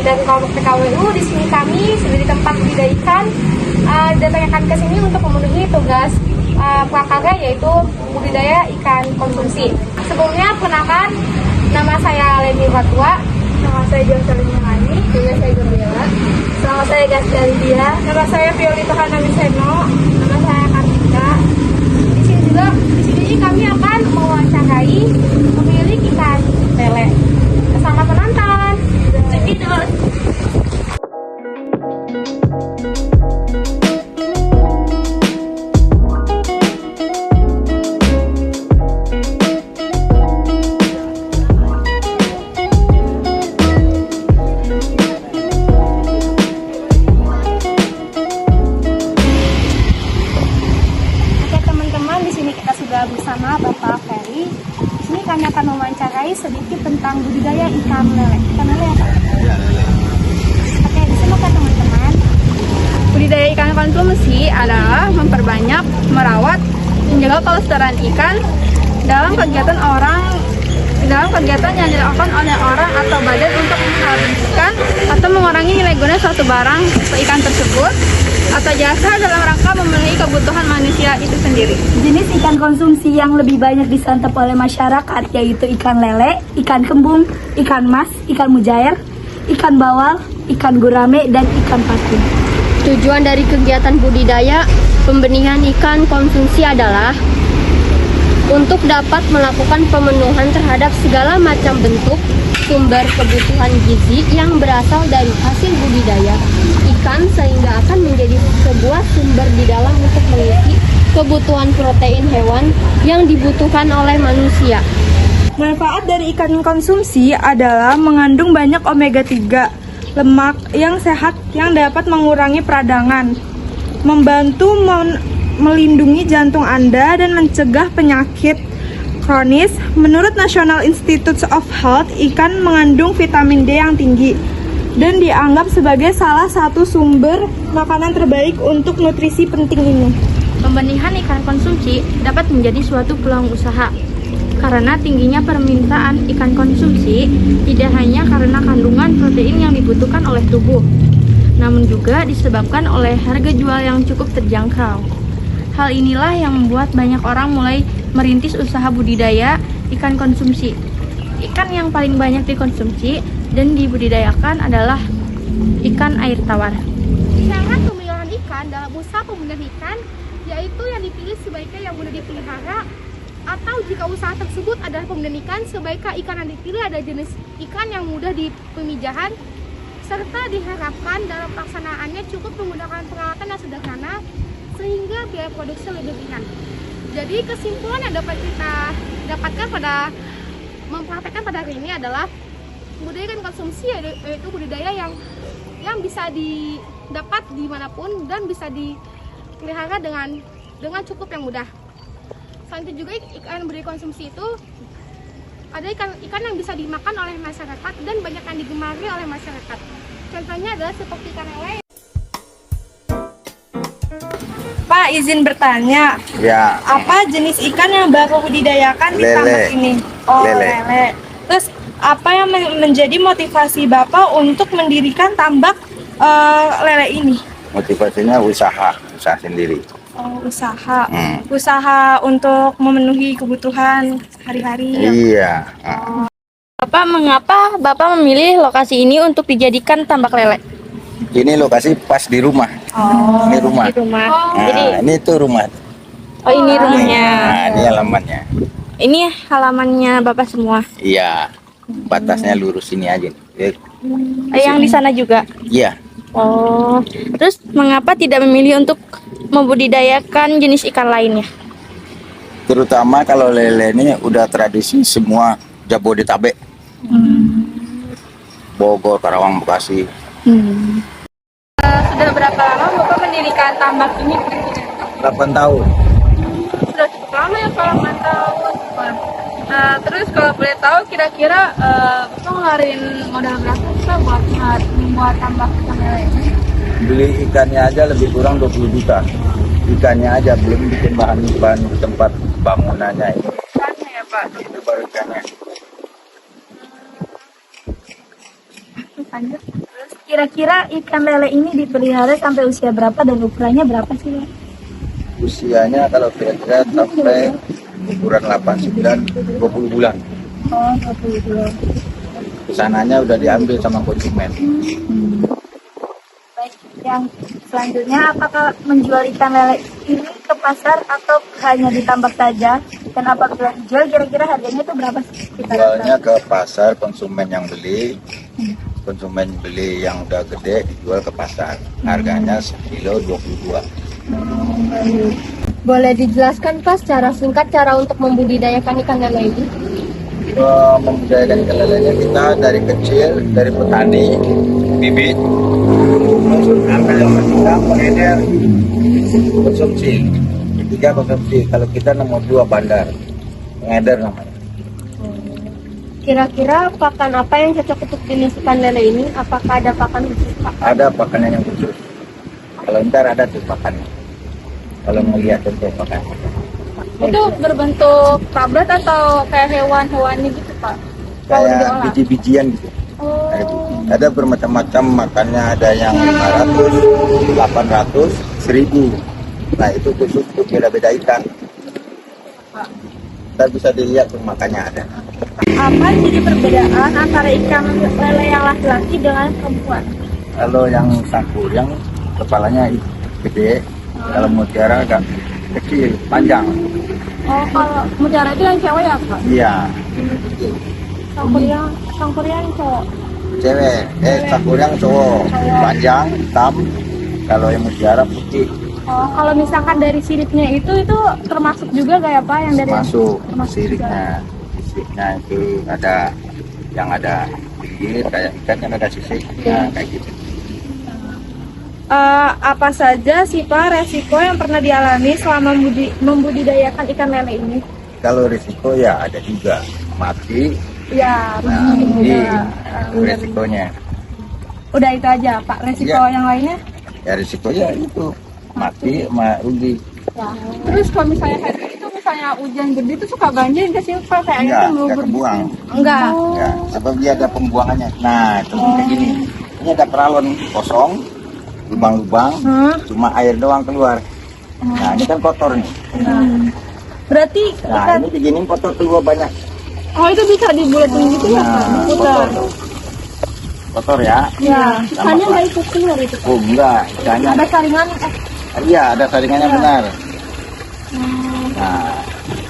dan kelompok PKWU di sini kami sudah di tempat budidaya ikan didatangkan ke sini untuk memenuhi tugas prakarya yaitu budidaya ikan konsumsi. Sebelumnya perkenalkan, nama saya Leni Fatua, nama saya Jonselina Hani, juga saya Gabriela, nama saya Gasda Lydia, nama saya Violita Hanamiseno, nama saya Kartika. Di sini kami akan mewawancarai pemilik ikan lele. Selamat menonton. Cekidot. Bersama Bapak Ferry. Di sini kami akan mewawancarai sedikit tentang budidaya ikan lele. Ikan lele apa? Ya, lele. Oke, silakan teman-teman. Budidaya ikan konsumsi adalah memperbanyak, merawat, menjaga kelestarian ikan dalam kegiatan yang dilakukan oleh orang atau badan untuk menghabiskan atau mengurangi nilai guna suatu barang atau ikan tersebut atau jasa dalam rangka memenuhi kebutuhan manusia itu sendiri. Jenis ikan konsumsi yang lebih banyak disantap oleh masyarakat yaitu ikan lele, ikan kembung, ikan mas, ikan mujair, ikan bawal, ikan gurame, dan ikan patin. Tujuan dari kegiatan budidaya pembenihan ikan konsumsi adalah untuk dapat melakukan pemenuhan terhadap segala macam bentuk sumber kebutuhan gizi yang berasal dari hasil budidaya ikan sehingga akan menjadi sebuah sumber di dalam untuk mengisi kebutuhan protein hewan yang dibutuhkan oleh manusia. Manfaat dari ikan konsumsi adalah mengandung banyak omega 3, lemak yang sehat yang dapat mengurangi peradangan, membantu melindungi jantung Anda dan mencegah penyakit kronis. Menurut National Institutes of Health, ikan mengandung vitamin D yang tinggi dan dianggap sebagai salah satu sumber makanan terbaik untuk nutrisi penting ini. Pembenihan ikan konsumsi dapat menjadi suatu peluang usaha karena tingginya permintaan ikan konsumsi tidak hanya karena kandungan protein yang dibutuhkan oleh tubuh, namun juga disebabkan oleh harga jual yang cukup terjangkau. Hal inilah yang membuat banyak orang mulai merintis usaha budidaya ikan konsumsi. Ikan yang paling banyak dikonsumsi dan dibudidayakan adalah ikan air tawar. Syarat pemilihan ikan dalam usaha pembenihan ikan yaitu yang dipilih sebaiknya yang mudah dipelihara, atau jika usaha tersebut adalah pembenihan ikan, sebaiknya ikan yang dipilih ada jenis ikan yang mudah di pemijahan, serta diharapkan dalam pelaksanaannya cukup menggunakan peralatan yang sederhana sehingga biaya produksi lebih ringan. Jadi kesimpulan yang dapat kita dapatkan mempraktekkan pada hari ini adalah budidaya ikan konsumsi yaitu budidaya yang bisa didapat dimanapun dan bisa dipelihara dengan cukup yang mudah. Selain itu juga ikan budidaya konsumsi itu ada ikan yang bisa dimakan oleh masyarakat dan banyak yang digemari oleh masyarakat. Contohnya adalah seperti ikan lele. Pak, izin bertanya. Ya. Apa jenis ikan yang baru budidayakan di Lele. tambak ini? Oh, Lele. lele. Terus apa yang menjadi motivasi Bapak untuk mendirikan tambak lele ini? Motivasinya usaha sendiri. Oh, usaha. Usaha untuk memenuhi kebutuhan sehari-hari. Iya. Mengapa Bapak memilih lokasi ini untuk dijadikan tambak lele? Ini lokasi pas di rumah. Oh, Ini rumah. Di rumah. Nah, ini tuh rumah. Oh, ini rumahnya. Nah, ini halamannya. Ini halamannya Bapak semua. Iya. Batasnya lurus ini aja. Yang di sana juga. Iya. Oh. Terus mengapa tidak memilih untuk membudidayakan jenis ikan lainnya? Terutama kalau lele ini udah tradisi semua Jabodetabek. Bogor, Karawang, Bekasi. Sudah berapa lama Bapak mendirikan tambak ini? 8 tahun. Sudah cukup lama ya, kalau 8 tahun. Terus kalau boleh tahu kira-kira Bapak ngeluarin modal berapa sih buat membuat tambak ikan lele ini? Beli ikannya aja lebih kurang 20 juta. Ikannya aja, belum bikin bahan tempat bangunannya. Ikannya ya Pak? Itu baru ikannya. Lanjut. Kira-kira ikan lele ini dipelihara sampai usia berapa dan ukurannya berapa sih, Pak? Usianya kalau kira-kira sampai ukuran 8, 9, 20 bulan. Oh, 20 bulan. Pesanannya udah diambil sama konsumen. Baik, yang selanjutnya apakah menjual ikan lele ini ke pasar atau hanya ditambak saja? Dan apabila dijual kira-kira harganya itu berapa sih? Jualnya ke pasar, konsumen yang beli. Konsumen beli yang udah gede dijual ke pasar. Harganya sekilo 22. Boleh dijelaskan Pak secara singkat cara untuk membudidayakan ikan lele ini? Membudidayakan ikan lelenya kita dari kecil, dari petani, bibit, sampai yang kita mengedar konsumsi. Ketiga konsumsi, kalau kita nomor 2 bandar, mengedar namanya. Kira-kira pakan apa yang cocok untuk jenis ikan lele ini? Apakah ada pakan khusus Pak? Ada pakannya yang khusus. Kalau ntar ada tuh pakannya. Kalau melihat contoh pakan. Itu berbentuk tablet atau kayak hewan-hewannya gitu, Pak? Kalau Kayak diolah. biji-bijian gitu. Ada bermacam-macam makannya, ada yang 500, 800, 1000. Nah itu khusus untuk beda-beda ikan. Kita bisa dilihat tuh makannya ada. Apa jadi perbedaan antara ikan lele yang laki-laki dengan perempuan? Kalau yang sangkuriang kepalanya gede, kalau mutiara agak kecil, panjang. Oh, kalau mutiara itu yang cewek ya, Pak? Iya, Sangkuriang cowok. cewek. Sangkuriang cowok, panjang, hitam. Kalau yang mutiara putih, Oh, kalau misalkan dari siripnya itu termasuk juga gak ya, Pak? Yang dari masuk termasuk siripnya. Sisiknya itu ada yang ada pinggir kayak ikan yang ada sisiknya kayak gitu. Apa saja sih, Pak, resiko yang pernah dialami selama membudidayakan ikan lele ini? Kalau risiko ya ada juga mati. Ya, Nah, rugi ini juga. itu resikonya. Udah itu aja, Pak. Resiko Iya. yang lainnya? Ya risikonya itu mati sama rugi. Terus kalau misalnya kayak itu misalnya hujan gede itu suka banjir nggak sih, Pak? Kayaknya Enggak, itu enggak kebuang. Enggak. Enggak, sebab dia ada pembuangannya. Nah, itu kayak gini. Ini ada peralon kosong, lubang-lubang, cuma air doang keluar. Nah, ini kan kotor nih. Berarti Nah, ini begini kotor keluar banyak. oh itu bisa dibulatin gitu ya, Pak? Nah, Putar. kotor. Kotor ya. Ya. Ikannya nggak ikut keluar itu Pak? Oh, enggak. Ikannya Ada saringan. iya, ada saringannya benar. Nah,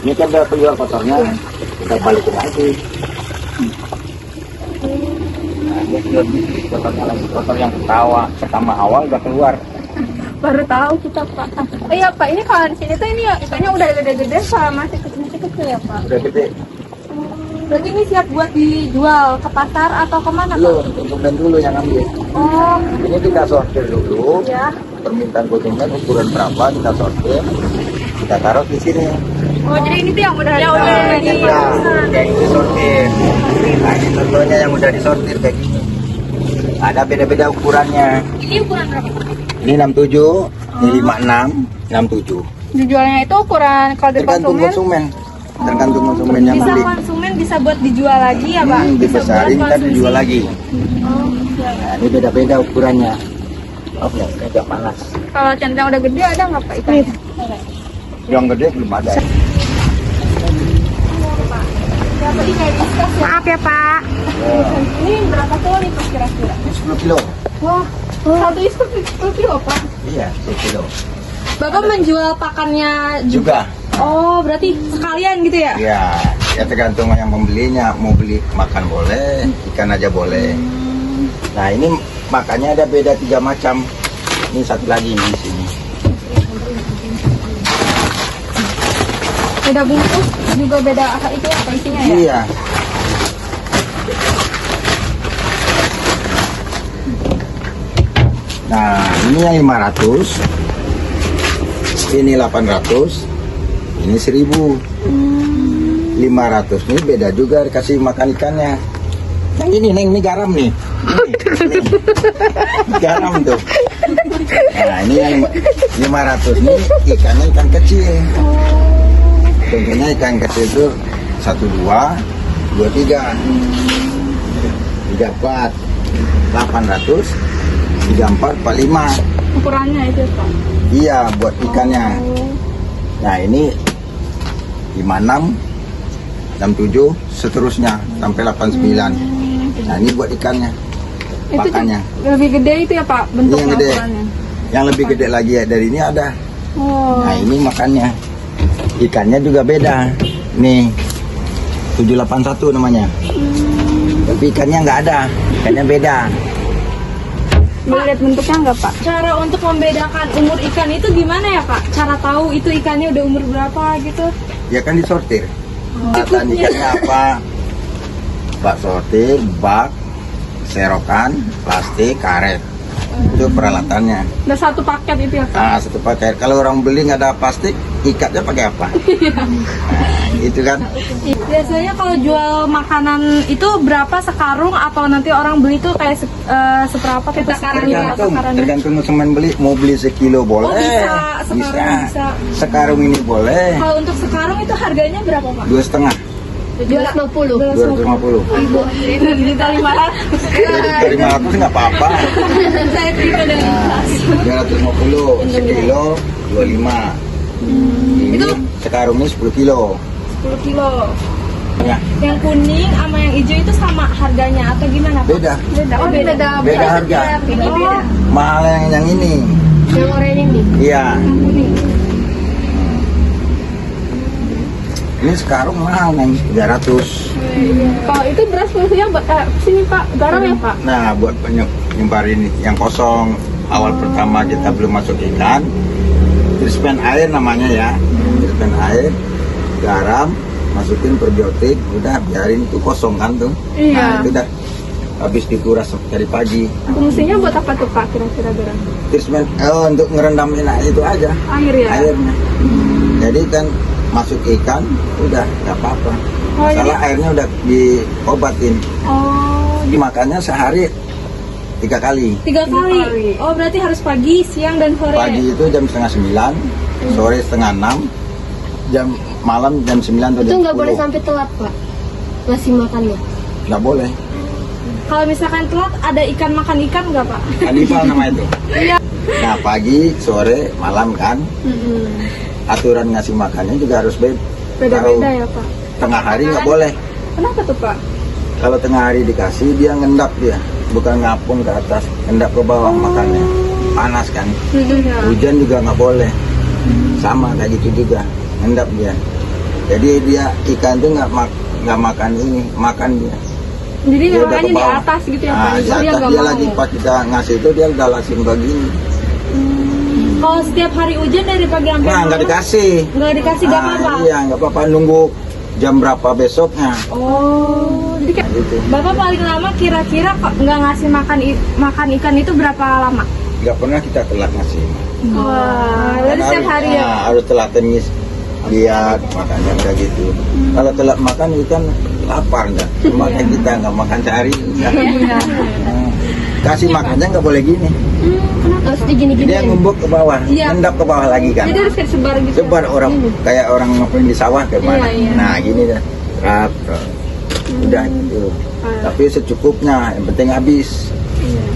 ini kan udah keluar kotornya, kita balikin lagi. Nah, ini lebih kotornya lagi, kotor yang pertama awal udah keluar. Baru tahu kita, Pak. Oh iya, Pak, ini kalau di sini tuh ini ya ikannya udah gede-gede sama masih kecil ya, Pak? Udah gede. Berarti ini siap buat dijual ke pasar atau kemana, Pak? Dulu, konsumen dulu yang ambil. Oh, Ini kita sortir dulu, ya. permintaan konsumen ukuran berapa kita sortir, kita taruh di sini. Oh, jadi ini tuh yang udah Nah, kayak gini sortir. Nah, ini contohnya yang udah disortir kayak gini. Ada beda-beda ukurannya. Ini ukuran berapa, Pak? Ini 67, ini 56, 67. Dijualnya itu ukuran kalau di Tergantung konsumen. tergantung konsumen yang Bisa beli. konsumen bisa buat dijual lagi ya, Pak? Bisa Dibesarin buat kita konsumsi. dijual lagi. Oh, iya. Nah, ini beda-beda ukurannya. Oh ya, ini agak panas. Kalau centang udah gede ada nggak, Pak, ikannya? Yang gede belum ada. Maaf ya, Pak. Ini berapa kilo nih Pak kira-kira? Ini 10 kilo. Wah, satu itu 10 kilo Pak. Iya, 10 kilo. Bapak menjual pakannya Juga. Oh, berarti sekalian gitu ya? Ya, ya tergantung yang membelinya. Mau beli makan boleh, ikan aja boleh. Nah, ini makannya ada beda 3 macam. Ini satu lagi di sini. Beda bungkus juga beda itu apa isinya ya? Iya. Nah, ini yang 500. Ini 800. Ini 1000. 500 ini beda juga kasih makan ikannya. Yang ini, Neng, ini garam nih. Ini. Garam tuh. Nah, ini yang 500 ini ikannya ikan kecil. Contohnya ikan kecil itu 1, 2, 2, 3, 3, 4. 800, 34, 45. Ukurannya itu ya Pak. Iya, buat ikannya. Nah, ini 56, 67, seterusnya sampai 89. Nah, ini buat ikannya. Itu Pakannya. lebih gede itu ya Pak Ini bentuknya yang gede. ukurannya. Yang lebih gede lagi ya dari ini ada. Oh. Nah, ini makannya. Ikannya juga beda. Nih, 781 namanya. Tapi ikannya nggak ada. Ikannya beda. Boleh lihat bentuknya nggak Pak? Cara untuk membedakan umur ikan itu gimana ya Pak? Cara tahu itu ikannya udah umur berapa gitu? Ya kan disortir. Batan ikannya apa? Bak sortir, bak, serokan, plastik, karet. Itu peralatannya. Udah satu paket itu ya Pak? Nah, satu paket. Kalau orang beli nggak ada plastik, ikatnya pakai apa? Nah, itu kan. Biasanya kalau jual makanan itu berapa sekarung atau nanti orang beli tuh kayak seberapa gitu sekarangnya? Tergantung konsumen beli. Mau beli sekilo boleh. Oh, bisa. Sekarung bisa. Sekarung ini boleh. Kalau untuk sekarung itu harganya berapa Pak? 2,5. 750. 250. Juta 500. Dari 500 nggak apa-apa. Saya terima dengan Nah, 250 sekilo 25. Ini sekarung ini 10 kilo. 10 kilo. Ya, Yang kuning sama yang hijau itu sama harganya atau gimana Pak? beda. Oh, beda. Beda harga. Ini beda. Mahal yang ini. Yang oranye ini. Iya. Ini sekarang mahal nih 300. Kalau itu beras fungsinya buat sini Pak, garam ya Pak? Nah, buat penyebarin yang kosong. Awal pertama kita belum masuk ikan. Treatment air namanya ya. Treatment air, garam, masukin probiotik, udah biarin itu kosong kan tuh. Iya. Nah, itu dah habis dikuras dari pagi. Fungsinya buat apa tuh Pak kira-kira garam? Treatment untuk ngerendamin itu aja Air ya? airnya. Jadi kan masuk ikan udah nggak apa-apa. Oh, Masalah airnya udah diobatin. Oh, Makannya sehari 3 kali. 3 kali. Oh, berarti harus pagi, siang, dan sore. Pagi itu jam setengah 9, sore setengah 6, jam malam jam 9 atau Itu jam nggak 10. boleh sampai telat Pak. Ngasih makannya. Nggak boleh. Kalau misalkan telat, ada ikan makan ikan nggak Pak? Kanibal nama itu. Nah, pagi, sore, malam kan. Aturan ngasih makannya juga harus Beda-beda ya Pak. Tengah hari nggak boleh. Kenapa tuh Pak? Kalau tengah hari dikasih dia ngendap dia, bukan ngapung ke atas, ngendap ke bawah makannya. Panas kan. Hujan juga nggak boleh. Sama kayak gitu juga, ngendap dia. Jadi dia ikan tuh nggak makan ini, makan dia. Jadi Dia udah makannya ke di bawah. atas gitu ya Pak? Nah, di Jadi atas nggak dia mau. lagi pas kita ngasih itu dia udah langsung begini. Kalau setiap hari hujan dari pagi sampai Nah, nggak dikasih. Nggak dikasih nggak Nah, apa-apa? iya, nggak apa-apa, nunggu jam berapa besoknya. Oh, jadi kayak Gitu. Bapak paling lama kira-kira kok nggak ngasih makan ikan itu berapa lama? Nggak pernah kita telat ngasih. Wah, jadi setiap hari ya? Harus telat ngis lihat makannya kayak gitu. Kalau telat makan ikan lapar nggak? Makanya kita nggak makan sehari. Nah, kasih makannya nggak boleh gini. Harus digini-gini. Dia ngumbuk ke bawah, Iya. ngendap ke bawah lagi kan. Jadi harus kayak sebar gitu. Sebar orang kayak orang ngapain di sawah kayak mana. Iya, iya. Nah gini dah, rap. Udah gitu. Tapi secukupnya, yang penting habis.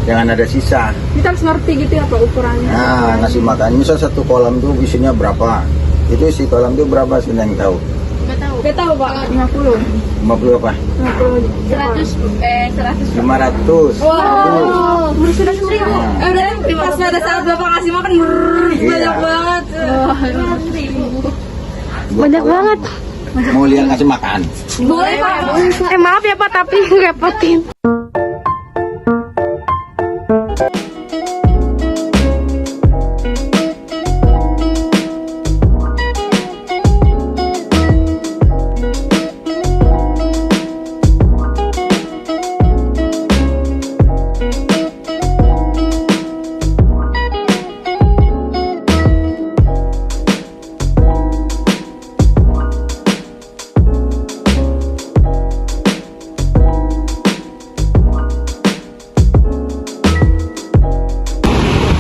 Jangan ada sisa. Kita harus ngerti gitu ya Pak ukurannya. Nah, ngasih makan. Misal satu kolam tuh isinya berapa? Itu isi kolam tuh berapa sudah yang tahu? Gak tahu Pak, 50. 50 apa? 50. 100. 500. Wow, sudah 1.000. Udah pas pada saat Bapak ngasih makan Iya. banyak banget. Banyak banget. Mau lihat ngasih makan? Boleh Pak. Maaf ya Pak, tapi ngerepotin.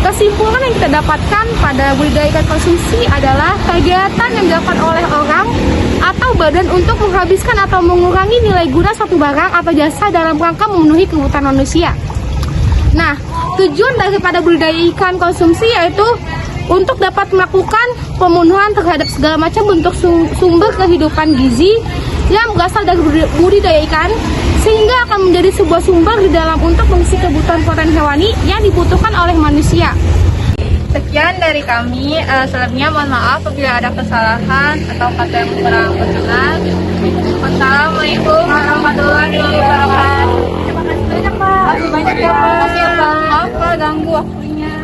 Kesimpulan yang kita dapatkan pada budidaya ikan konsumsi adalah kegiatan yang dilakukan oleh orang atau badan untuk menghabiskan atau mengurangi nilai guna suatu barang atau jasa dalam rangka memenuhi kebutuhan manusia. Nah, tujuan daripada budidaya ikan konsumsi yaitu untuk dapat melakukan pemenuhan terhadap segala macam bentuk sumber kehidupan gizi yang berasal dari budidaya ikan, sehingga akan menjadi sebuah sumber di dalam untuk mengisi kebutuhan protein hewani yang dibutuhkan oleh manusia. Sekian dari kami, selebihnya mohon maaf apabila ada kesalahan atau kata yang kurang berkenan. Wassalamualaikum warahmatullahi wabarakatuh. Terima kasih banyak Pak. Maaf Pak ganggu waktunya.